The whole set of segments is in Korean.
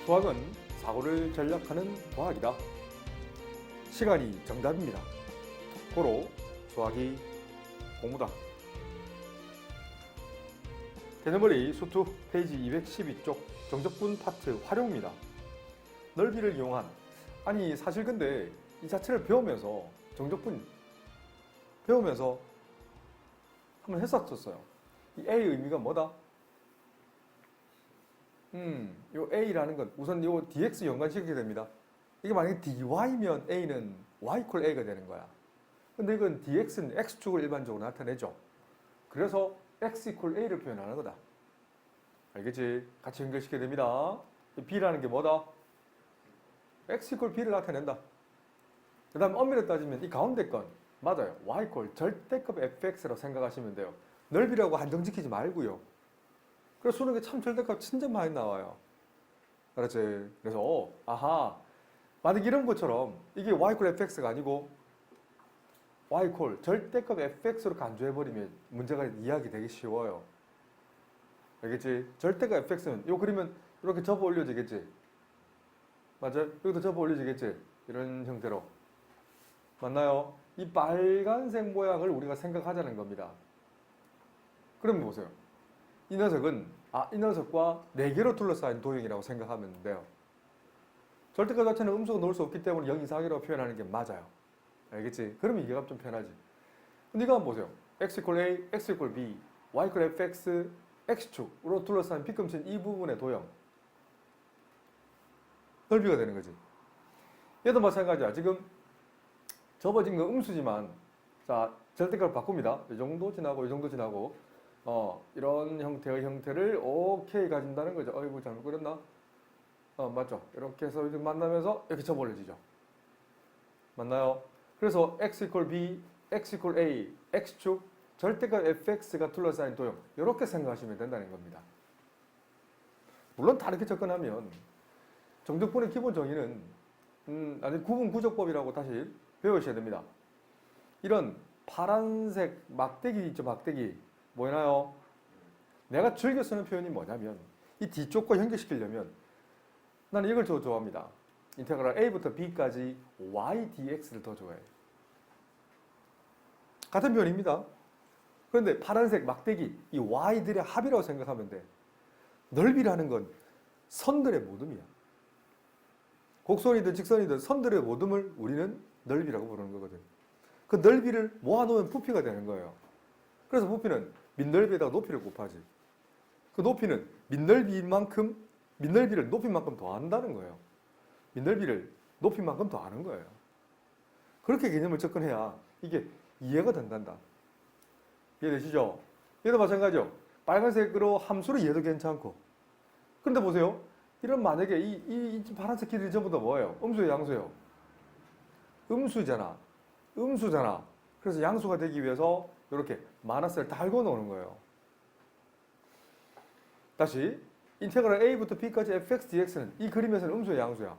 수학은 사고를 전략하는 과학이다. 시간이 정답입니다. 고로 수학이 공부다. 개념머리 수투 페이지 212쪽 정적분 파트 활용입니다. 넓이를 이용한, 아니 사실 근데 이 자체를 배우면서 정적분 배우면서 한번 했었어요. 이 A의 의미가 뭐다? 요 A라는 건 우선 요 dx 연관시키게 됩니다. 이게 만약에 dy면 A는 y equal A가 되는 거야. 근데 이건 dx는 x축을 일반적으로 나타내죠. 그래서 x equal A를 표현하는 거다. 알겠지? 같이 연결시키게 됩니다. B라는 게 뭐다? x equal B를 나타낸다. 그 다음 엄밀히 따지면 이 가운데 건 맞아요. y equal 절대값 fx라고 생각하시면 돼요. 넓이라고 한정 지키지 말고요. 그래서 수능에 참 절대값 진짜 많이 나와요. 알았지? 그래서 아하, 만약 이런 것처럼 이게 y equal fx가 아니고 y equal 절대값 fx로 간주해버리면 문제가 이해하기 되게 쉬워요. 알겠지? 절대값 fx는 요 그리면 이렇게 접어 올려지겠지? 맞아요? 여기도 접어 올려지겠지? 이런 형태로. 맞나요? 이 빨간색 모양을 우리가 생각하자는 겁니다. 그럼 보세요. 이 녀석은 이 녀석과 4개로 둘러싸인 도형이라고 생각하면 돼요. 절대값 자체는 음수가 넣을 수 없기 때문에 0 이상이라고 표현하는 게 맞아요. 알겠지? 그러면 이해가 좀 편하지. 근데 이거 한번 보세요. x equal a, x equal b, y equal fx, x축으로 둘러싸인 빗금친 이 부분의 도형. 넓이가 되는 거지. 얘도 마찬가지야. 지금 접어진 건 음수지만 자, 절대값을 바꿉니다. 이 정도 지나고 이 정도 지나고 이런 형태의 형태를 오케이 가진다는 거죠. 어이구 잘못 그렸나? 맞죠. 이렇게 해서 만나면서 이렇게 접어올려지죠. 맞나요? 그래서 x equal b, x equal a, x축, 절대값 fx가 둘러싸인 도형 이렇게 생각하시면 된다는 겁니다. 물론 다르게 접근하면 정적분의 기본 정의는 아니 구분구조법이라고 다시 배우셔야 됩니다. 이런 파란색 막대기 있죠, 막대기. 뭐나요? 내가 즐겨 쓰는 표현이 뭐냐면 이 뒤쪽과 연결시키려면 나는 이걸 더 좋아합니다. 인테그랄 a부터 b까지 y dx를 더 좋아해요. 같은 표현입니다. 그런데 파란색 막대기, 이 y들의 합이라고 생각하면 돼. 넓이라는 건 선들의 모듬이야. 곡선이든 직선이든 선들의 모듬을 우리는 넓이라고 부르는 거거든. 그 넓이를 모아놓으면 부피가 되는 거예요. 그래서 부피는 밑넓이에다가 높이를 곱하지. 그 높이는 밑넓이를 높이만큼 더한다는 거예요. 밑넓이를 높이만큼 더하는 거예요. 그렇게 개념을 접근해야 이게 이해가 된단다. 이해되시죠? 얘도 마찬가지죠. 빨간색으로 함수로 이해도 괜찮고. 그런데 보세요. 이런 만약에 이 파란색 길이 전부 다 뭐예요? 음수예요, 양수예요? 음수잖아. 음수잖아. 그래서 양수가 되기 위해서 이렇게 마이너스를 달고 놓는 거예요. 다시 인테그랄 a부터 b까지 fx dx는 이 그림에서는 음수야, 양수야?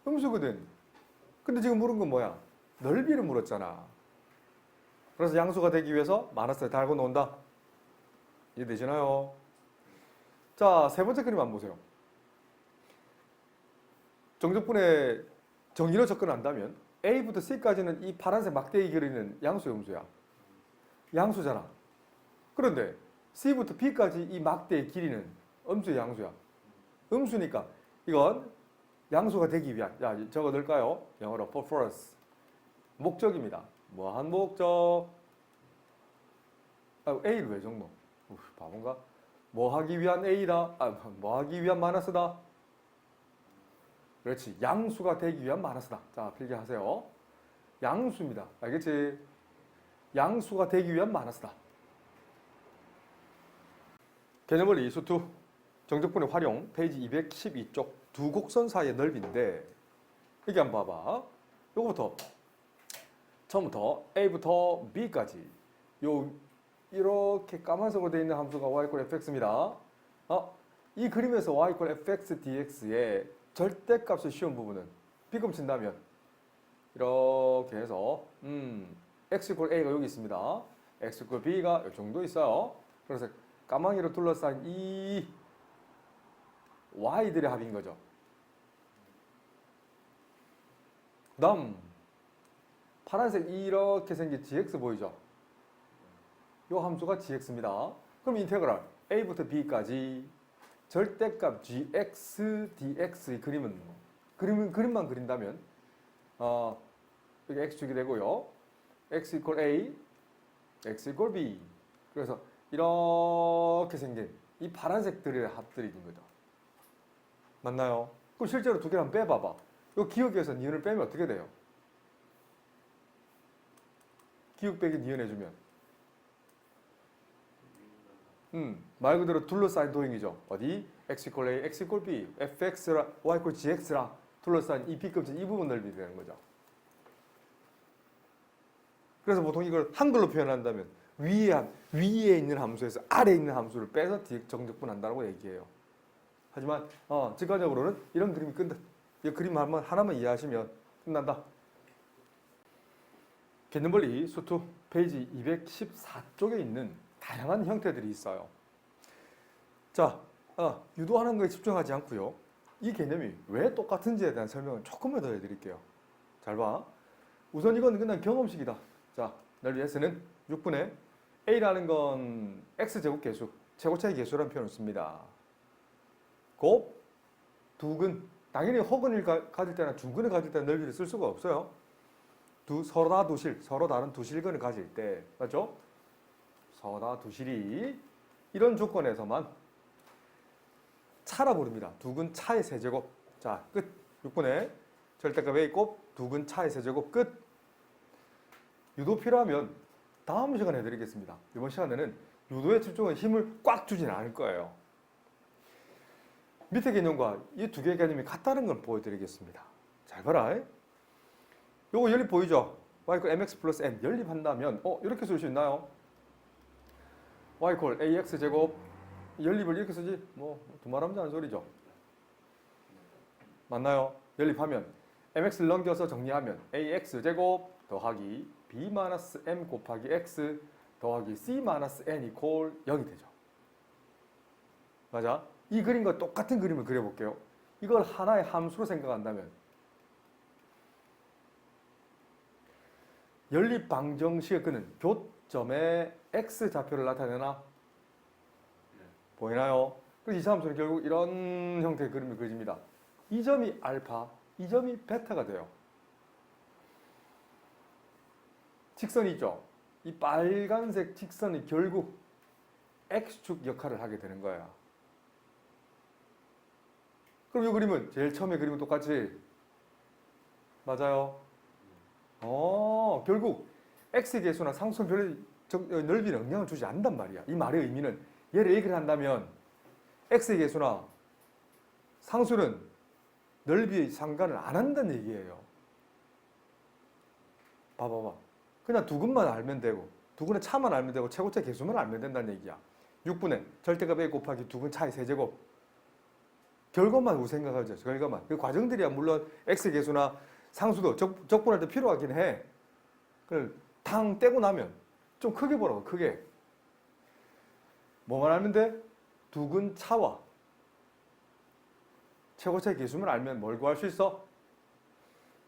음수거든. 근데 지금 물은 건 뭐야? 넓이를 물었잖아. 그래서 양수가 되기 위해서 마이너스를 달고 놓는다. 이해되시나요? 자, 세 번째 그림 한번 보세요. 정적분의 정의로 접근한다면 A부터 C까지는 이 파란색 막대기 그리는 양수야, 음수야? 양수잖아. 그런데 C부터 B까지 이 막대의 길이는 음수야, 양수야? 음수니까 이건 양수가 되기 위한, 저거 넣을까요? 영어로 purpose. 목적입니다. 뭐한 목적? A를 왜 적노? 바본가? 뭐 하기 위한 A다? 뭐 하기 위한 마이너스다? 그렇지. 양수가 되기 위한 마이너스다. 자, 필기하세요. 양수입니다. 알겠지? 양수가 되기 위한 마이너스다. 개념을 이수투 정적분의 활용 페이지 212쪽 두 곡선 사이의 넓이인데 여기 한번 봐봐. 요거부터 처음부터 A부터 B까지 이렇게 까만색으로 되어 있는 함수가 y equal fx입니다. 이 그림에서 y equal fx dx의 절대값을 씌운 부분은 B금 친다면 이렇게 해서 x equal a가 여기 있습니다. x equal b가 이 정도 있어요. 그래서 까망이로 둘러싼 이 y들의 합인 거죠. 그 다음 파란색 이렇게 생긴 gx 보이죠? 이 함수가 gx입니다. 그럼 인테그랄 a부터 b까지 절대값 gx, dx의 그림만 그린다면 여기 x축이 되고요. x equal a, x equal b. 그래서 이렇게 생긴 이 파란색들의 합들이 있는 거죠. 맞나요? 그럼 실제로 두 개를 한번 빼봐봐. 이 기억에서 니은을 빼면 어떻게 돼요? 기억 빼기 니은 해주면 말 그대로 둘러싸인 도형이죠. 어디? x equal a, x equal b, fx라, y equal gx라 둘러싸인 이 b급진 이 부분 넓이 되는 거죠. 그래서 보통 이걸 한글로 표현한다면 위에 있는 함수에서 아래에 있는 함수를 빼서 정적분한다고 얘기해요. 하지만 직관적으로는 이런 그림이 끝나. 이 그림 하나만 이해하시면 끝난다. 개념벌리 수투 페이지 214쪽에 있는 다양한 형태들이 있어요. 자, 유도하는 거에 집중하지 않고요. 이 개념이 왜 똑같은지에 대한 설명을 조금만 더 해드릴게요. 잘 봐. 우선 이건 그냥 경험식이다. 자, 넓이 S는 6분의 A라는 건 X제곱 계수, 최고차의 계수라는 표현을 씁니다. 곱, 두근, 당연히 허근을 가질 때나 중근을 가질 때는 넓이를 쓸 수가 없어요. 서로 다른 두실근을 가질 때, 맞죠? 서다 두실이 이런 조건에서만 차라 부릅니다. 두근 차의 세제곱. 자, 끝. 6분의 절대값 A 곱 두근 차의 세제곱 끝. 유도 필요하면 다음 시간에 해드리겠습니다. 이번 시간에는 유도에 집중한 힘을 꽉 주진 않을 거예요. 밑에 개념과 이 두 개의 개념이 같다는 걸 보여드리겠습니다. 잘 봐라. 요거 연립 보이죠? y equal mx 플러스 n 연립한다면 이렇게 쓸 수 있나요? y equal ax 제곱 연립을 이렇게 쓰지? 뭐 두말하면 하는 소리죠. 맞나요? 연립하면 mx를 넘겨서 정리하면 ax 제곱 더하기 b-m 곱하기 x 더하기 c-n 이퀄 0이 되죠. 맞아? 이 그림과 똑같은 그림을 그려볼게요. 이걸 하나의 함수로 생각한다면 연립 방정식의 끄는 교점의 x좌표를 나타내나? 보이나요? 그래서 이 함수는 결국 이런 형태의 그림을 그려집니다. 이 점이 알파, 이 점이 베타가 돼요. 직선이 있죠? 이 빨간색 직선이 결국 x축 역할을 하게 되는 거예요. 그럼 이 그림은 제일 처음에 그림은 똑같이 맞아요? 결국 x의 개수나 상수는 별 넓이는 영향을 주지 않는단 말이야. 이 말의 의미는 얘를 얘기를 한다면 x의 개수나 상수는 넓이에 상관을 안 한다는 얘기예요. 봐봐봐. 그냥 두근만 알면 되고 두근의 차만 알면 되고 최고차 개수만 알면 된다는 얘기야. 6분의 절대값 a 곱하기 두근 차의 세제곱. 결과만 우선 생각하죠. 결과만. 그 과정들이야 물론 x 개수나 상수도 적분할 때 필요하긴 해. 그걸 탕 떼고 나면 좀 크게 보라고. 크게. 뭐만 알면 돼? 두근 차와 최고차의 개수만 알면 뭘 구할 수 있어?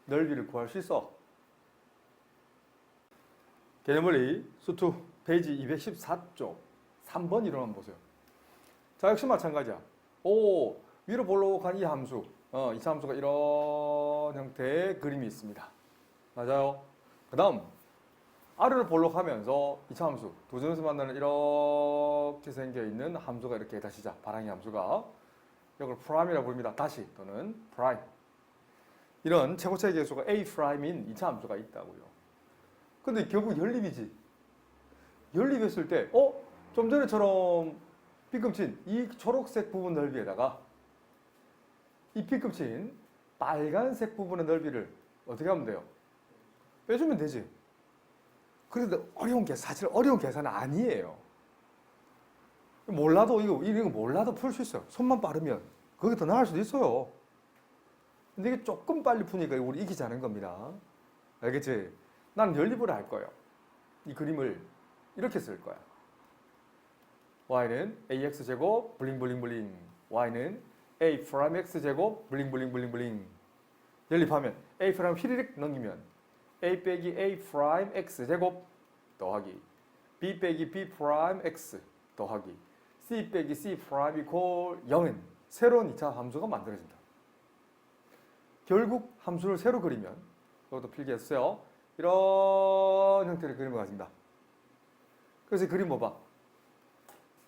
넓이를 구할 수 있어. 개념원리 수투 페이지 214쪽 3번 이론만 보세요. 자, 역시 마찬가지야. 위로 볼록한 이 함수, 이 함수가 이런 형태의 그림이 있습니다. 맞아요? 그 다음 아래로 볼록하면서 이 함수, 두 점에서 만나는 이렇게 생겨있는 함수가 이렇게 다시 바랑이 함수가 이걸 프라임이라고 부릅니다. 다시 또는 프라임. 이런 최고차의 개수가 A'인 2차 함수가 있다고요. 근데 결국 연립이지. 연립했을 때, 좀 전에처럼 B급진 이 초록색 부분 넓이에다가 이 B급진 빨간색 부분의 넓이를 어떻게 하면 돼요? 빼주면 되지. 그런데 사실 어려운 계산은 아니에요. 몰라도 이거 몰라도 풀 수 있어요. 손만 빠르면 그게 더 나을 수도 있어요. 근데 이게 조금 빨리 푸니까 우리 이기자는 겁니다. 알겠지? 난 연립을 할 거예요. 이 그림을 이렇게 쓸 거야. y는 ax 제곱 블링블링블링 y는 a 프라임 x 제곱 블링블링블링블링 연립하면 a 프라임 휘리릭 넘기면 a 빼기 a 프라임 x 제곱 더하기 b 빼기 b 프라임 x 더하기 c 빼기 c 프라임 이퀄 0은 새로운 2차 함수가 만들어진다. 결국 함수를 새로 그리면 이것도 필기했어요. 이런 형태의 그림을 가진다. 그래서 이 그림 봐봐.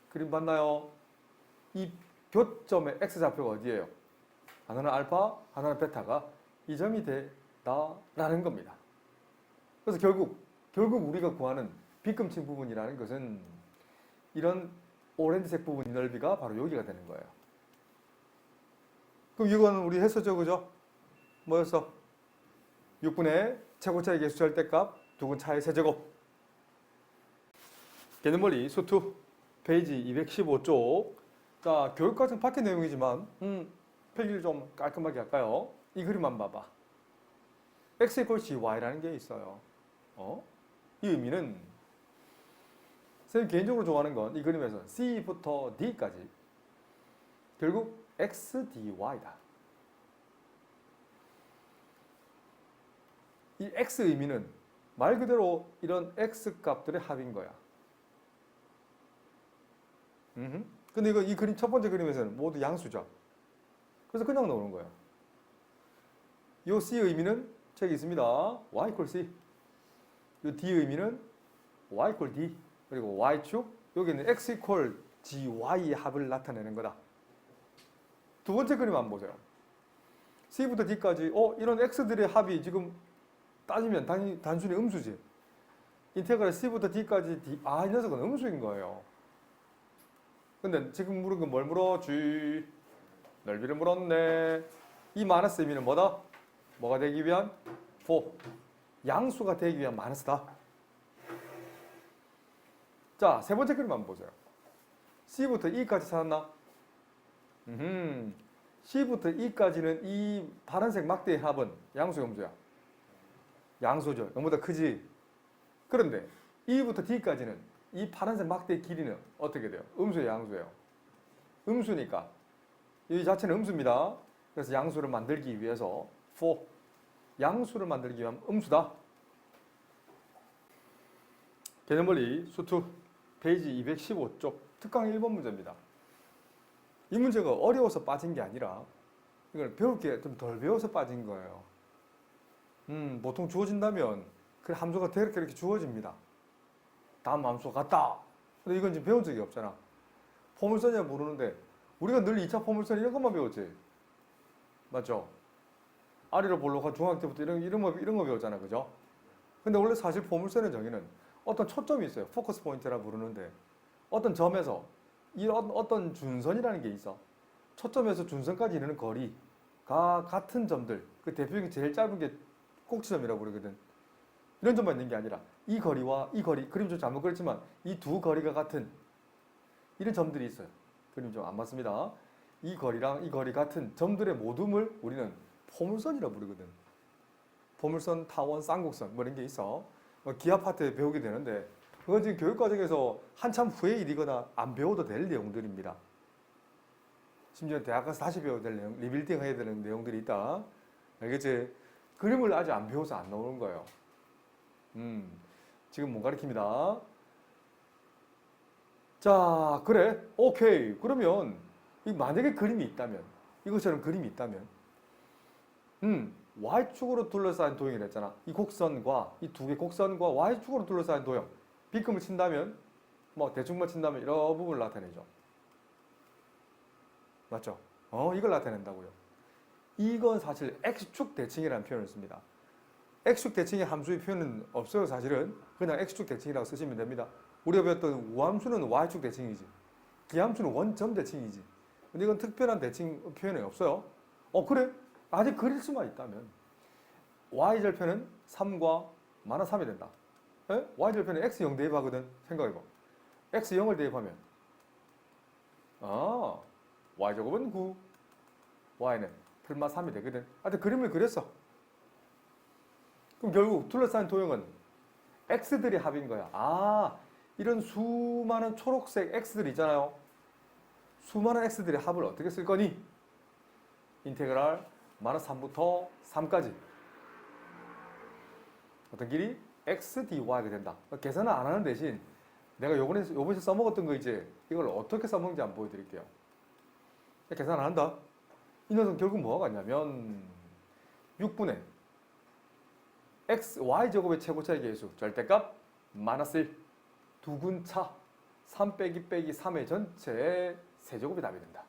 그림 봤나요? 이 교점의 x좌표가 어디예요? 하나는 알파, 하나는 베타가 이 점이 되다라는 겁니다. 그래서 결국 우리가 구하는 빗금친 부분이라는 것은 이런 오렌지색 부분 넓이가 바로 여기가 되는 거예요. 그럼 이거는 우리 했었죠, 그죠? 뭐였어? 6분의 최고차의 개수 절대값, 두근 차의 세제곱. 개념원리 수투 페이지 215쪽. 자, 교육과정 밖의 내용이지만 필기를 좀 깔끔하게 할까요? 이 그림만 봐봐. x = y라는 게 있어요. 이 의미는 선생님 개인적으로 좋아하는 건 이 그림에서 c부터 d까지 결국 x dy다. 이 x 의미는 말 그대로 이런 x 값들의 합인 거야. 근데 이 그림 첫 번째 그림에서는 모두 양수죠. 그래서 그냥 나오는 거야. 요 c 의미는 책이 있습니다. y = c. 요 d 의미는 y = d. 그리고 y축 여기는 x = gy의 합을 나타내는 거다. 두 번째 그림 한번 보세요. c부터 d까지 이런 x들의 합이 지금 따지면 단순히 음수지. 인테그랄 c부터 d까지 이 녀석은 음수인 거예요. 근데 지금 물은 건 뭘 물어? g 넓이를 물었네. 이 마이너스 의미는 뭐다? 뭐가 되기 위한? 4. 양수가 되기 위한 마이너스다. 자, 세 번째 그림 한번 보세요. c부터 e까지 찾았나? c부터 e까지는 이 파란색 막대의 합은 양수야, 음수야? 양수죠. 너무나 크지? 그런데 e부터 d까지는 이 파란색 막대의 길이는 어떻게 돼요? 음수예요, 양수예요? 음수니까 이 자체는 음수입니다. 그래서 양수를 만들기 위해서 4. 양수를 만들기 위한 음수다. 개념원리 수투 페이지 215쪽 특강 1번 문제입니다. 이 문제가 어려워서 빠진 게 아니라 이걸 배울 게 좀 덜 배워서 빠진 거예요. 보통 주어진다면 그 함수가 이렇게 주어집니다. 다음 함수가 같다. 근데 이건 지금 배운 적이 없잖아. 포물선이야 모르는데 우리가 늘 2차 포물선 이런 것만 배웠지. 맞죠? 아래로 볼록한 중학교 때부터 이런 거 배웠잖아. 그죠? 근데 원래 사실 포물선의 정의는 어떤 초점이 있어요. 포커스 포인트라 부르는데 어떤 점에서 어떤 준선이라는 게 있어. 초점에서 준선까지 이르는 거리가 같은 점들. 그 대표적인 제일 짧은 게 꼭지점이라고 부르거든. 이런 점만 있는 게 아니라 이 거리와 이 거리, 그림 좀 잘못 그렸지만 이 두 거리가 같은 이런 점들이 있어요. 그림 좀 안 맞습니다. 이 거리랑 이 거리 같은 점들의 모둠을 우리는 포물선이라고 부르거든. 포물선, 타원, 쌍곡선 뭐 이런 게 있어. 기하 파트에 배우게 되는데 그건 지금 교육과정에서 한참 후의 일이거나 안 배워도 될 내용들입니다. 심지어 대학 가서 다시 배워야 될 내용, 리빌딩 해야 되는 내용들이 있다. 알겠지? 그림을 아직 안 배워서 안 나오는 거예요. 지금 못 가르칩니다. 자, 그래. 오케이. 그러면 만약에 그림이 있다면, 이것처럼 그림이 있다면, Y축으로 둘러싸인 도형이라 했잖아. 이 곡선과 이 두 개 곡선과 Y축으로 둘러싸인 도형. 빗금을 친다면, 뭐 대충만 친다면 이런 부분을 나타내죠. 맞죠? 이걸 나타낸다고요. 이건 사실 X축 대칭이라는 표현을 씁니다. X축 대칭의 함수의 표현은 없어요. 사실은 그냥 X축 대칭이라고 쓰시면 됩니다. 우리가 배웠던 우함수는 Y축 대칭이지. 기함수는 원점 대칭이지. 근데 이건 특별한 대칭 표현이 없어요. 그래? 아직 그릴 수만 있다면 Y절편은 3과 마이너스 3이 된다. 에? Y절편에 X0 대입하거든. 생각해봐. X0을 대입하면 Y제곱은 9, Y는 풀마 3이 되거든. 하여튼 그림을 그렸어. 그럼 결국 둘러싼 도형은 X들이 합인 거야. 이런 수많은 초록색 X들 있잖아요. 수많은 X들의 합을 어떻게 쓸 거니? 인테그랄 마이너스 3부터 3까지 어떤 길이 x dy가 된다. 계산을 안 하는 대신 내가 요번에 써먹었던 거 이제 이걸 어떻게 써먹는지 한번 보여드릴게요. 계산 안 한다. 이 녀석은 결국 뭐가 같냐면 6분의 x, y제곱의 최고차의 계수 절대값 마이너스 1 두근차 3 빼기 3의 전체의 세제곱이 답이 된다.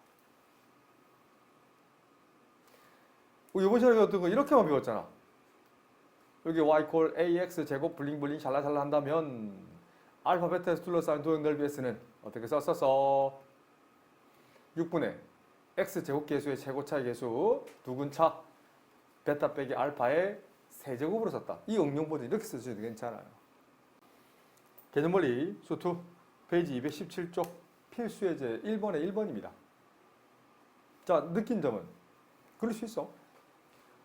이번 시간에 배웠던 거 이렇게만 배웠잖아. 여기 y 콜 ax 제곱 블링블링 샬라샬라 한다면 알파 베타에서 둘러싸인 도형 넓이 s는 어떻게 썼었어? 6분의 x 제곱 계수의 최고차의 계수 두근차 베타 빼기 알파의 세제곱으로 썼다. 이 응용보드 이렇게 쓰셔도 괜찮아요. 개념원리 수2 페이지 217쪽 필수 예제 1번에 1번입니다. 자, 느낀 점은 그럴 수 있어.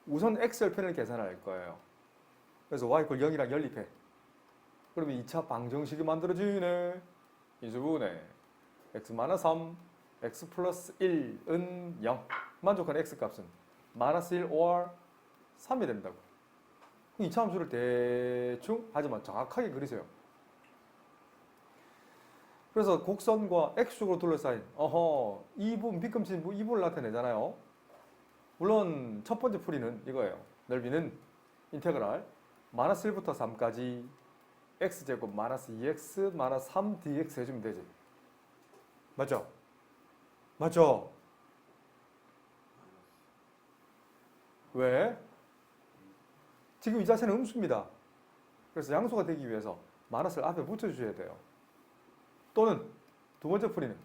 우선 x절편을 계산할 거예요. 그래서 y = 0이랑 연립해. 그러면 2차 방정식이 만들어지네. 인수분해 x-3 x 플러스 1은 0 만족한 x값은 마이너스 1 or 3이 된다고. 2차 함수를 대충 하지만 정확하게 그리세요. 그래서 곡선과 x축으로 둘러싸인 이 부분 빗금친 이 부분을 나타내잖아요. 물론 첫 번째 풀이는 이거예요. 넓이는 인테그랄 마이너스 1부터 3까지 x제곱 마이너스 2x 마이너스 3dx 해주면 되지. 맞죠? 맞죠? 왜? 지금 이 자체는 음수입니다. 그래서 양수가 되기 위해서 마이너스를 앞에 붙여주셔야 돼요. 또는 두 번째 풀이는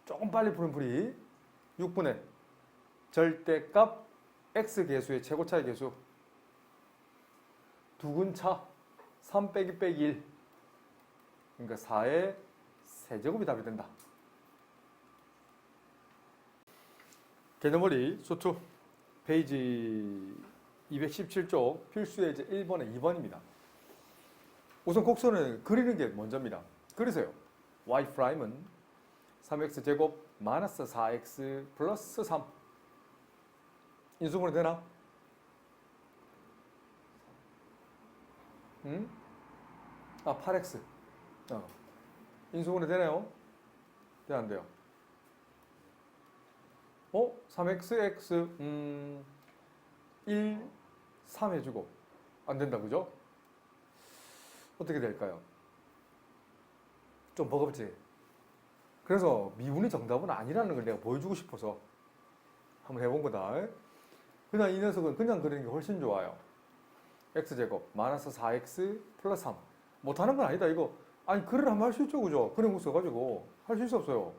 조금 빨리 푸는 풀이 6분의 절대값 x계수의 최고차의 계수 두근차 3 빼기 1 그러니까 4의 세제곱이 답이 된다. 개념원리 수2 페이지 217쪽 필수 예제 1번에 2번입니다. 우선 곡선을 그리는 게 먼저입니다. 그리세요. y'은 3x제곱 마이너스 4x 플러스 3 인수분해 되나? 응? 8x 인수분해 되나요? 네, 안 돼요. 3x, x 1, 3 해주고 안 된다, 그죠? 어떻게 될까요? 좀 버겁지? 그래서 미분이 정답은 아니라는 걸 내가 보여주고 싶어서 한번 해본 거다. 그냥 이 녀석은 그냥 그리는 게 훨씬 좋아요. x제곱 마이너스 4x 플러스 3 못하는 건 아니다 이거. 아니 글을 한번 할 수 있죠, 그죠? 그런 거 써가지고 할 수 있어 없어요?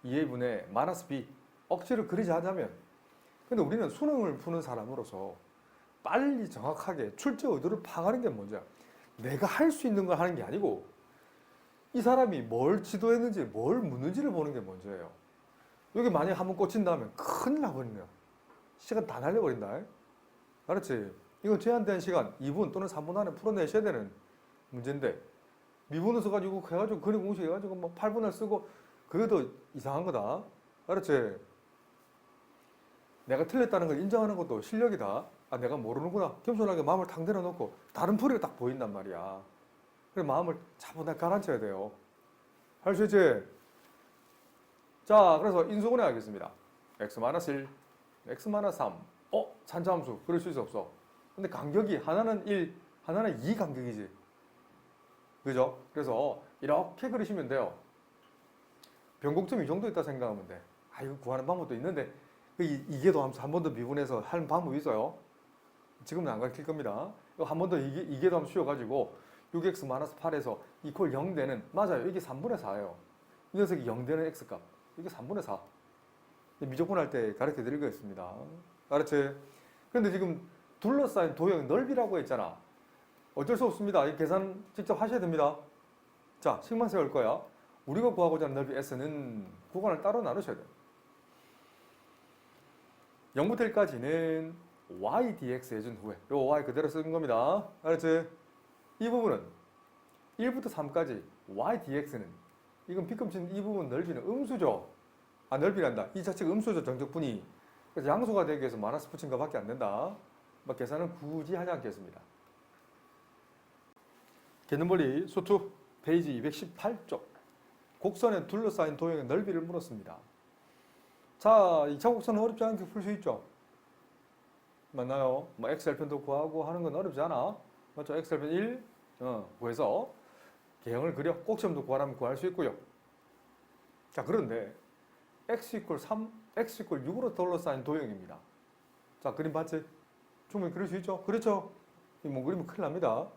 2a분의 마이너스 b 억지로 그리자 하자면, 근데 우리는 수능을 푸는 사람으로서 빨리 정확하게 출제 의도를 파악하는 게 먼저야. 내가 할 수 있는 걸 하는 게 아니고 이 사람이 뭘 지도했는지 뭘 묻는지를 보는 게 먼저예요. 여기 만약에 한번 꽂힌다면 큰일 나버린다. 시간 다 날려버린다. 알았지? 이건 제한된 시간 2분 또는 3분 안에 풀어내셔야 되는 문제인데 미분을 써가지고 해가지고 그림 공식 해가지고 뭐 8분을 쓰고 그게 더 이상한 거다. 알았지? 내가 틀렸다는 걸 인정하는 것도 실력이다. 아, 내가 모르는구나. 겸손하게 마음을 탕 내려놓고 다른 풀이가 딱 보인단 말이야. 그래 마음을 차분하게 가라앉혀야 돼요. 할 수 있지? 자, 그래서 인수분해 하겠습니다. x-1, x-3. 산자함수. 그럴 수 있어 없어? 근데 간격이 하나는 1, 하나는 2 간격이지. 그죠? 그래서 이렇게 그리시면 돼요. 변곡점이 이 정도 있다 생각하면 돼. 이거 구하는 방법도 있는데 이계도 함수 한 번 더 미분해서 하는 방법이 있어요. 지금은 안 가르칠 겁니다. 이거 한 번 더 이계도 함수 씌워가지고 6x-8에서 이퀄 0 되는, 맞아요. 이게 3분의 4예요. 이 녀석이 0 되는 x값. 이게 3분의 4. 미적분 할 때 가르쳐 드릴 거였습니다. 알았지? 근데 지금 둘러싸인 도형 넓이라고 했잖아. 어쩔 수 없습니다. 이 계산 직접 하셔야 됩니다. 자, 식만 세울 거야. 우리가 구하고자 하는 넓이 S는 구간을 따로 나누셔야 돼요. 0부터 1까지는 y dx 해준 후에 요 y 그대로 쓰는 겁니다. 알았지? 이 부분은 1부터 3까지 y dx는 이건 빗금친 이 부분 넓이는 음수죠. 넓이란다. 이 자체가 음수죠, 정적분이. 그래서 양수가 되기 위해서 마이너스 붙인 것밖에 안 된다. 뭐 계산은 굳이 하지 않겠습니다. 개념벌이 수투 페이지 218쪽. 곡선에 둘러싸인 도형의 넓이를 물었습니다. 자, 2차 곡선은 어렵지 않게 풀 수 있죠? 맞나요? 뭐 x절편도 구하고 하는 건 어렵지 않아. 맞죠? x절편 1 구해서 개형을 그려 꼭지점도 구하라면 구할 수 있고요. 자, 그런데 x 이퀄 3, x 이퀄 6으로 둘러싸인 도형입니다. 자, 그림 봤지? 충분히 그릴 수 있죠? 그렇죠? 뭐 그리면 큰일 납니다.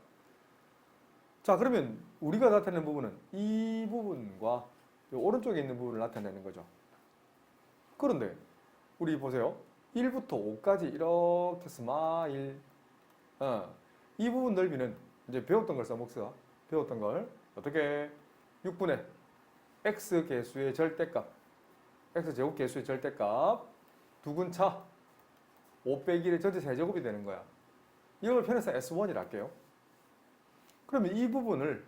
자, 그러면 우리가 나타내는 부분은 이 부분과 이 오른쪽에 있는 부분을 나타내는 거죠. 그런데 우리 보세요. 1부터 5까지 이렇게 스마일. 이 부분 넓이는 이제 배웠던 걸 써먹자. 배웠던 걸 어떻게 6분의 x 개수의 절대값, x 제곱 개수의 절대값 두근차 5 빼기 1의 전체 세제곱이 되는 거야. 이걸 편해서 S1이라 할게요. 그러면 이 부분은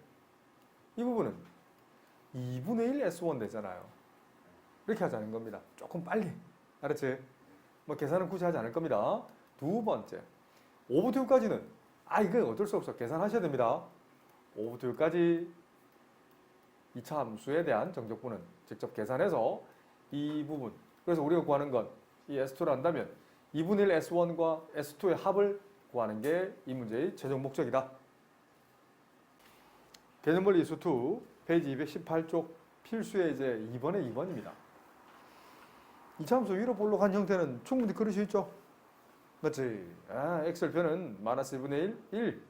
2분의 1 S1 되잖아요. 이렇게 하자는 겁니다. 조금 빨리. 알았지? 뭐 계산은 굳이 하지 않을 겁니다. 두 번째. 5부터 6까지는 이건 어쩔 수 없어. 계산하셔야 됩니다. 5부터 6까지 2차 함수에 대한 정적분은 직접 계산해서 이 부분. 그래서 우리가 구하는 건 이 S2를 한다면 2분의 1 S1과 S2의 합을 구하는 게 이 문제의 최종 목적이다. 개념벌이 이수 2 페이지 218쪽 필수의 이제 2번의 2번입니다. 2차 함수 위로 볼록한 형태는 충분히 그릴 수 있죠? 맞지? x절편은 마이너스 1분의 1.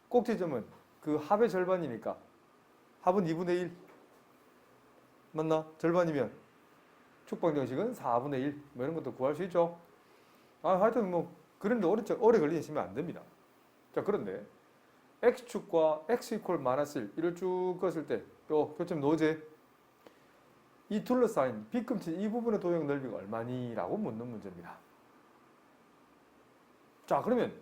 꼭지점은 그 합의 절반이니까 합은 2분의 1. 맞나? 절반이면 축방정식은 4분의 1. 뭐 이런 것도 구할 수 있죠? 하여튼 뭐 그런데 오래 걸리시면 안 됩니다. 자, 그런데 x축과 x 이퀄 마이너스 1 이를 쭉 그었을 때 요 교점 노제 이 둘러싸인 빗금치 이 부분의 도형 넓이가 얼마니? 라고 묻는 문제입니다. 자, 그러면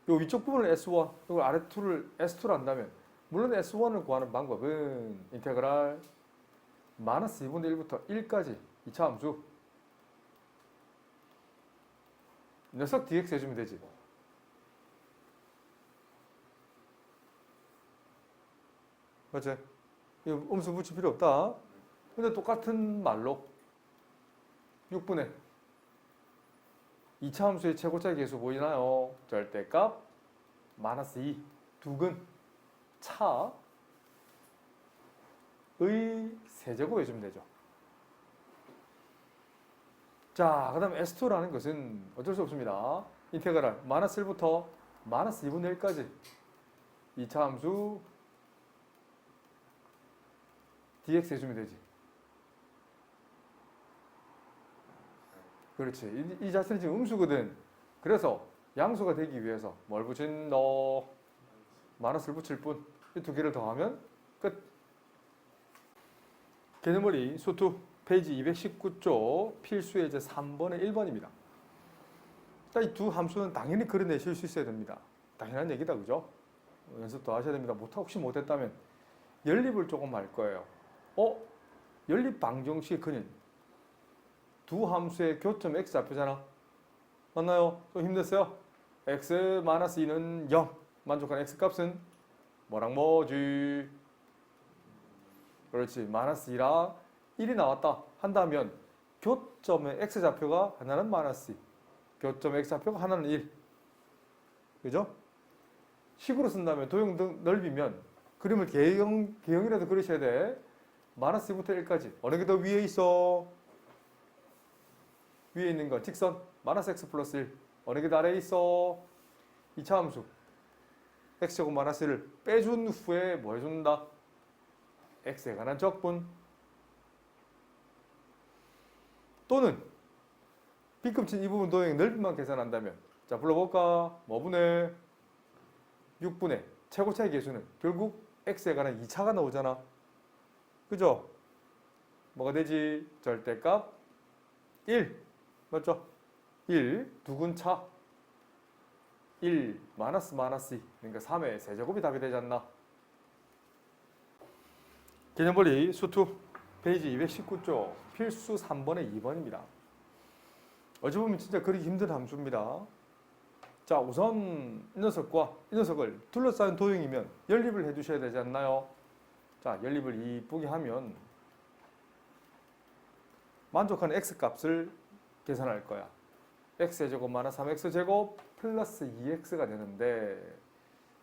요 위쪽 부분을 S1, 이걸 아래2를 S2로 한다면 물론 S1을 구하는 방법은 인테그랄 마이너스 2분의 1부터 1까지 2차 함수 녀석 dx 해주면 되지. 맞지? 이거 음수 붙일 필요 없다. 근데 똑같은 말로 6분의 2차 함수의 최고차 계수 보이나요? 절대값 마이너스 2 두근 차의 세제곱 해주면 되죠. 자, 그 다음 S2라는 것은 어쩔 수 없습니다. 인테그랄 마이너스 1부터 마이너스 2분의 1까지 2차 함수 dx 해주면 되지. 그렇지. 이 자체는 지금 음수거든. 그래서 양수가 되기 위해서 뭘 붙인다? 마이너스를 붙일 뿐. 이 두 개를 더하면 끝. 개념머리 수투 페이지 219쪽 필수의 이제 3번의 1번입니다. 이 두 함수는 당연히 그려내실 수 있어야 됩니다. 당연한 얘기다, 그죠? 연습도 하셔야 됩니다. 혹시 못했다면 연립을 조금 할 거예요. 연립 방정식의 근인 두 함수의 교점 x 잡표잖아. 맞나요? 좀 힘냈어요? x-2는 0. 만족한 x 값은 뭐랑 뭐지? 그렇지. 마이너스 2랑 1이 나왔다 한다면 교점의 x 좌표가 하나는 마이너스 2, 교점 x 좌표가 하나는 1. 그죠? 식으로 쓴다면 도형 넓이면 그림을 개형이라도 그리셔야 돼. 마이너스 2부터 1까지 어느 게 더 위에 있어? 위에 있는 거 직선 마이너스 x 플러스 1 어느 게 더 아래에 있어? 2차 함수 x제곱 마이너스 1을 빼준 후에 뭐 해준다? x에 관한 적분 또는 빗금친 이 부분 도형의 넓이만 계산한다면 자 불러볼까? 뭐분의 6분의 최고차의 계수는 결국 x에 관한 2차가 나오잖아. 그죠? 뭐가 되지? 절대값 1 맞죠? 1 두근차 1 마이너스 2 그러니까 3의 세제곱이 답이 되지 않나? 개념벌이 수투 페이지 219쪽 필수 3번에 2번입니다. 어찌 보면 진짜 그리기 힘든 함수입니다. 자, 우선 이 녀석을 둘러싸인 도형이면 연립을 해주셔야 되지 않나요? 자, 연립을 이쁘게 하면 만족하는 x값을 계산할 거야. x제곱 마이너스 3x제곱 플러스 2x가 되는데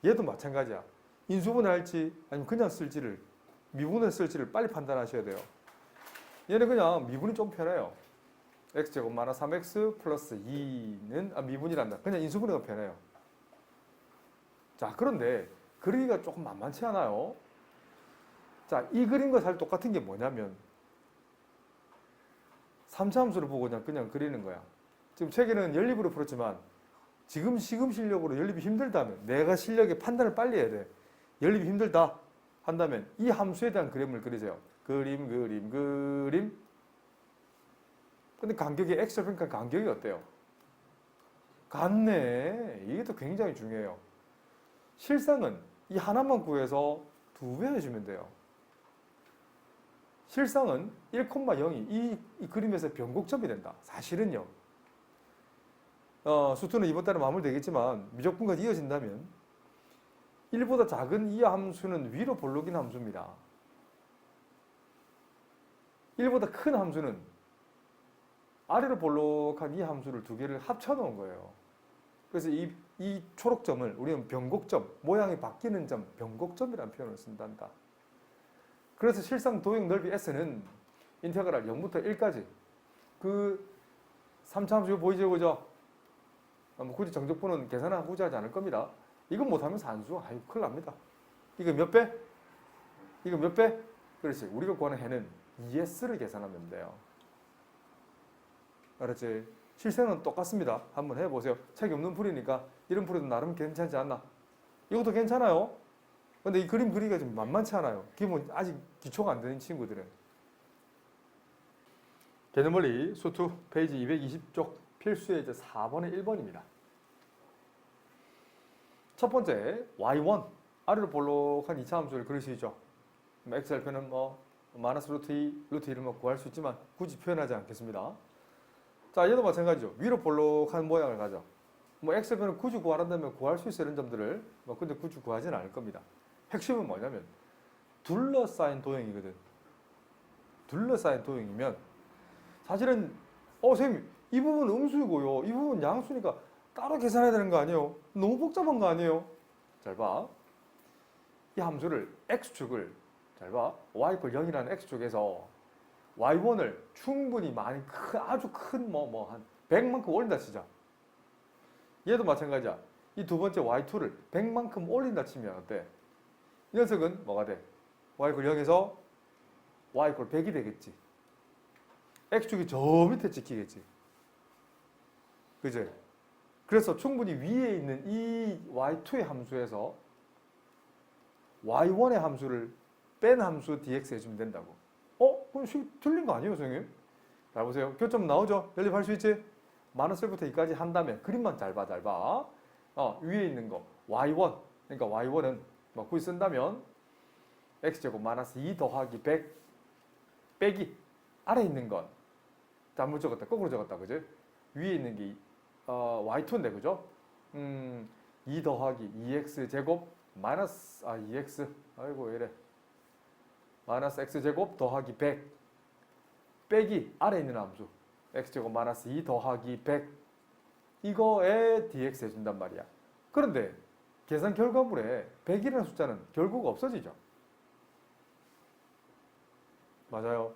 얘도 마찬가지야. 인수분해 할지 아니면 그냥 쓸지를 미분해 쓸지를 빨리 판단하셔야 돼요. 얘는 그냥 미분이 좀 편해요. x제곱 마이너스 3x 플러스 2는 미분이란다. 그냥 인수분해가 편해요. 자, 그런데 그리기가 조금 만만치 않아요. 자, 이 그림과 사실 똑같은 게 뭐냐면 3차 함수를 보고 그냥 그리는 거야. 지금 책에는 연립으로 풀었지만 지금 실력으로 연립이 힘들다면 내가 실력의 판단을 빨리 해야 돼. 연립이 힘들다 한다면 이 함수에 대한 그림을 그리세요. 그림. 근데 간격이 x를 보니까 간격이 어때요? 같네. 이게 또 굉장히 중요해요. 실상은 이 하나만 구해서 2배 해주면 돼요. 실상은 1,0이 이 그림에서 변곡점이 된다. 사실은요. 수투는 이번 달에 마무리되겠지만 미적분까지 이어진다면 1보다 작은 이 함수는 위로 볼록인 함수입니다. 1보다 큰 함수는 아래로 볼록한 이 함수를 두 개를 합쳐놓은 거예요. 그래서 이 초록점을 우리는 변곡점, 모양이 바뀌는 점, 변곡점이라는 표현을 쓴단다. 그래서 실상 도형 넓이 S는 인테그랄 0부터 1까지 그 3차 함수 보이죠, 그죠? 굳이 정적분은 계산하고자 하지 않을 겁니다. 이건 못하면 산수, 아이고 큰일 납니다. 이거 몇 배? 이거 몇 배? 그렇지. 우리가 구하는 해는 2S를 계산하면 돼요. 알았지? 실생은 똑같습니다. 한번 해보세요. 책이 없는 풀이니까 이런 풀이도 나름 괜찮지 않나? 이것도 괜찮아요. 근데 이 그림 그리기가 좀 만만치 않아요. 기본 아직 기초가 안 되는 친구들은. 개념원리 수투 페이지 220쪽 필수의 이제 4번에 1번입니다. 첫 번째 y1 아래로 볼록한 2차 함수를 그리시죠. x절편은 마이너스 루트 2, 루트 1을 구할 수 있지만 굳이 표현하지 않겠습니다. 자, 얘도 마찬가지죠. 위로 볼록한 모양을 가져. x절편은 굳이 구하란다면 구할 수 있어 이런 점들을 근데 굳이 구하지는 않을 겁니다. 핵심은 뭐냐면 둘러싸인 도형이거든. 둘러싸인 도형이면 사실은 선생님 이 부분은 음수이고요. 이 부분은 양수니까 따로 계산해야 되는 거 아니에요? 너무 복잡한 거 아니에요? 잘 봐. 이 함수를 x축을 잘 봐. y = 0이라는 x축에서 y1을 충분히 많이 아주 큰 한 100만큼 올린다 치자. 얘도 마찬가지야. 이 두 번째 y2를 100만큼 올린다 치면 어때? 이 녀석은 뭐가 돼? y = 0에서 y = 100이 되겠지. x축이 저 밑에 찍히겠지. 그죠? 그래서 충분히 위에 있는 이 y2의 함수에서 y1의 함수를 뺀 함수 dx 해주면 된다고. 그럼 틀린 거 아니에요, 선생님? 잘 보세요. 교점 나오죠? 연립할 수 있지? 마이너스 1부터 2까지 한다면 그림만 잘 봐. 위에 있는 거 y1. 그러니까 y1은 굳이 쓴다면 x제곱 마이너스 2 더하기 100 빼기 아래 있는 건 잘못 적었다. 거꾸로 적었다. 그지? 위에 있는 게 y2인데 그죠? 2 더하기 2x 제곱 마이너스 2x 아이고 왜 이래 마이너스 x 제곱 더하기 100 빼기 아래 있는 함수 x 제곱 마이너스 2 더하기 100 이거에 dx 해준단 말이야. 그런데 계산 결과물에 100이라는 숫자는 결국 없어지죠. 맞아요.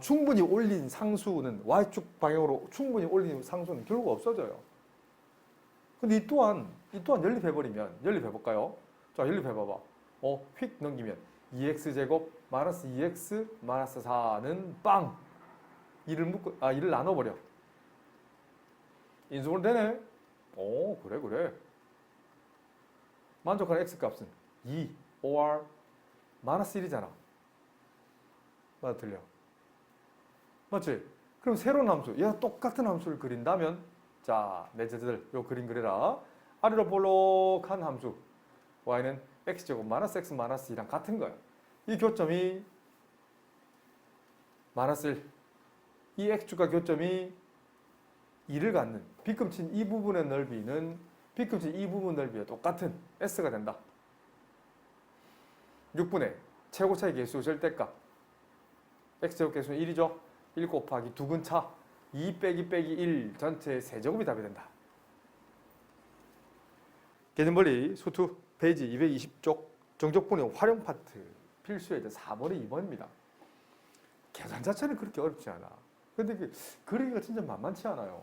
충분히 올린 상수는 y축 방향으로 충분히 올린 상수는 결국 없어져요. 근데 이 또한 연립해버리면 연립해볼까요? 자, 연립해봐봐. 휙 넘기면 2x제곱 마이너스 2x 마이너스 4는 빵! 2를 나눠버려. 인수분 되네? 그래. 만족하는 x값은 2 or 마이너스 1이잖아. 맞아, 틀려. 맞지? 그럼 새로운 함수, 얘가 똑같은 함수를 그린다면 자, 내 제자들 요 그림 그려라. 아래로 볼록한 함수 y는 x제곱 마이너스 x 마이너스 2랑 같은 거야. 이 교점이 마이너스 1. 이 x축과 교점이 2를 갖는 빗금친 이 부분의 넓이는 빗금친 이 부분 넓이와 똑같은 s가 된다. 6분의 최고차의 개수 절대값 x제곱 개수는 1이죠. 1 곱하기 두근차 2 빼기 1 전체의 세제곱이 답이 된다. 개념벌이 수투 페이지 220쪽 정적분의 활용 파트 필수의 4번에 2번입니다. 계산 자체는 그렇게 어렵지 않아. 근데 그리기가 진짜 만만치 않아요.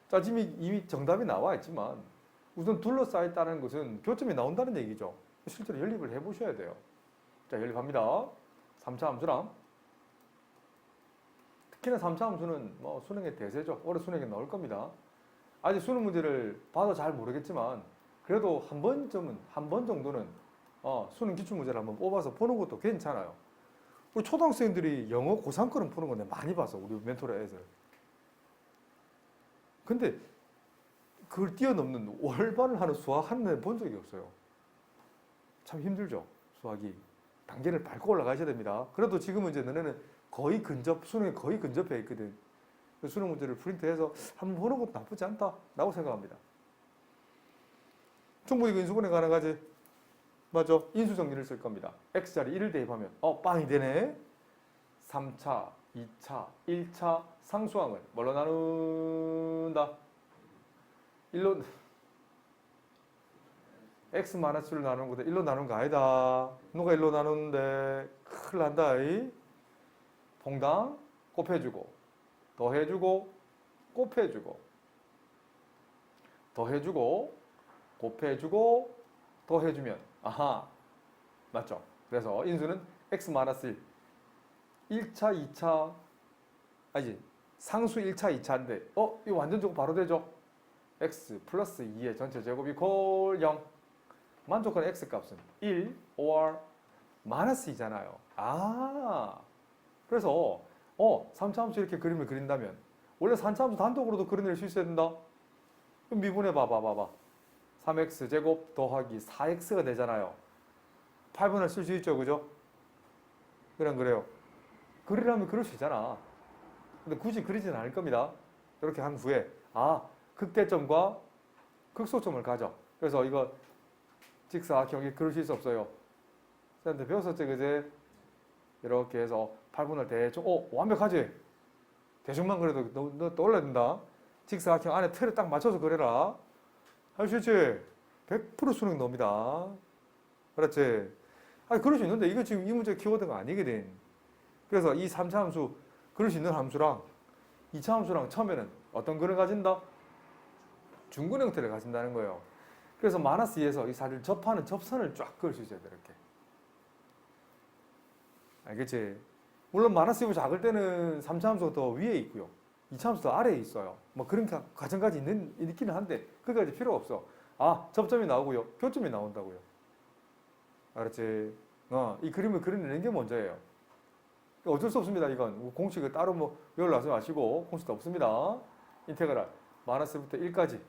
자, 지금 이미 정답이 나와 있지만 우선 둘러싸였다는 것은 교점이 나온다는 얘기죠. 실제로 연립을 해보셔야 돼요. 자, 연립합니다. 3차 함수랑 특히나 3차 함수는 뭐 수능의 대세죠. 올해 수능에 나올 겁니다. 아직 수능 문제를 봐도 잘 모르겠지만 그래도 한 번 정도는 수능 기출문제를 한번 뽑아서 보는 것도 괜찮아요. 우리 초등학생들이 영어 고3 거는 푸는 건데 많이 봤어. 우리 멘토라 애들. 근데 그걸 뛰어넘는 월반을 하는 수학하는 애는 본 적이 없어요. 참 힘들죠. 수학이. 단계를 밟고 올라가셔야 됩니다. 그래도 지금은 이제 너네는 거의 수능에 거의 근접해 있거든. 수능 문제를 프린트해서 한번 보는 것도 나쁘지 않다라고 생각합니다. 충분히 인수분해 가능하지? 맞아. 인수정리를 쓸 겁니다. x자리 1을 대입하면 빵이 되네. 3차, 2차, 1차 상수항을 뭘로 나눈다? 1로 x-1로 나누는 거다. 1로 나누는 거 아니다. 누가 1로 나누는데 큰일 난다. 퐁당 곱해주고 더해주고 곱해주고 더해주고 곱해주고 더해주면 아하 맞죠? 그래서 인수는 x-1 1차 2차 아니지 상수 1차 2차인데 이거 완전 저거 바로 되죠? x 플러스 2의 전체 제곱이 콜 0 만족하는 x값은 1 or 마이너스 2잖아요. 그래서 3차 함수 이렇게 그림을 그린다면 원래 3차 함수 단독으로도 그려낼 수 있어야 된다. 그럼 미분해 봐봐. 3x 제곱 더하기 4x가 되잖아요. 8분할 쓸 수 있죠, 그죠? 그래요. 그리려면 그릴 수 있잖아. 근데 굳이 그리지는 않을 겁니다. 이렇게 한 후에 극대점과 극소점을 가져. 그래서 이거 직사각형이 그릴 수 없어요. 쌤한테 배웠었지, 그제? 이렇게 해서 8분을 대충 완벽하지? 대충만 그래도 너 떠올려야 된다. 직사각형 안에 틀에 딱 맞춰서 그래라. 할 수 있지? 100% 수능 놉니다. 그렇지? 그럴 수 있는데 이거 지금 이 문제 키워드가 아니거든. 그래서 이 3차 함수 그릴 수 있는 함수랑 2차 함수랑 처음에는 어떤 근을 가진다? 중근 형태를 가진다는 거예요. 그래서 마이너스 2에서 이 사실 접하는 접선을 쫙 그을 수 있어야 돼, 이렇게. 알겠지? 물론 마이너스 2보다 작을 때는 3차 함수가 더 위에 있고요. 2차 함수 더 아래에 있어요. 뭐 그런 과정까지 있기는 한데 그까지 필요 없어. 접점이 나오고요. 교점이 나온다고요. 알았지? 이 그림을 그려내는 게 먼저예요. 어쩔 수 없습니다. 이건 공식을 따로 외우려고 하지 마시고 공식도 없습니다. 인테그랄 마이너스부터 1까지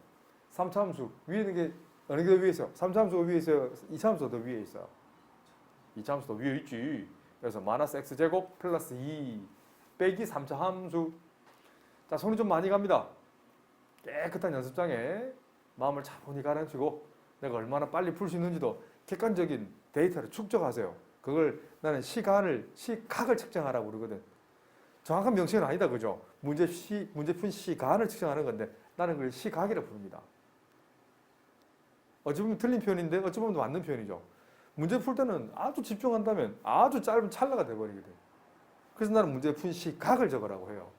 3차 함수 위에 있는 게 어느 게 더 위에 있어요? 3차 함수가 위에 있어요? 2차 함수가 더 위에 있어요? 2차 함수가 위에 있지. 그래서 마이너스 x제곱 플러스 2 빼기 3차 함수. 자, 손이 좀 많이 갑니다. 깨끗한 연습장에 마음을 차분히 가라앉히고 내가 얼마나 빨리 풀 수 있는지도 객관적인 데이터를 축적하세요. 그걸 나는 시각을 측정하라고 그러거든. 정확한 명칭은 아니다, 그죠? 문제푼 시간을 측정하는 건데 나는 그걸 시각이라고 부릅니다. 어찌 보면 틀린 표현인데 어찌 보면 맞는 표현이죠. 문제 풀 때는 아주 집중한다면 아주 짧은 찰나가 돼버리거든. 그래서 나는 문제푼 시각을 적으라고 해요.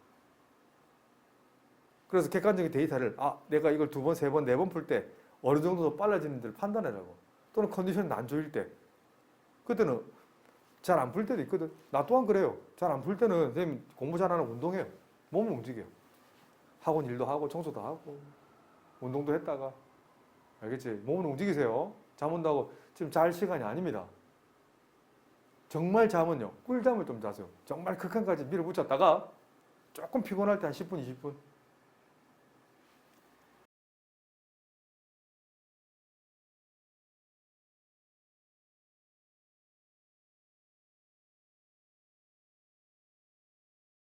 그래서 객관적인 데이터를 내가 이걸 2번, 3번, 4번 풀 때 어느 정도 더 빨라지는지를 판단하라고. 또는 컨디션이 안 좋을 때 그때는 잘 안 풀 때도 있거든. 나 또한 그래요. 잘 안 풀 때는 선생님 공부 잘하는 운동해요. 몸을 움직여요. 학원 일도 하고 청소도 하고 운동도 했다가 알겠지? 몸을 움직이세요. 잠 온다고 지금 잘 시간이 아닙니다. 정말 잠은요. 꿀잠을 좀 자세요. 정말 극한까지 밀어붙였다가 조금 피곤할 때 한 10분, 20분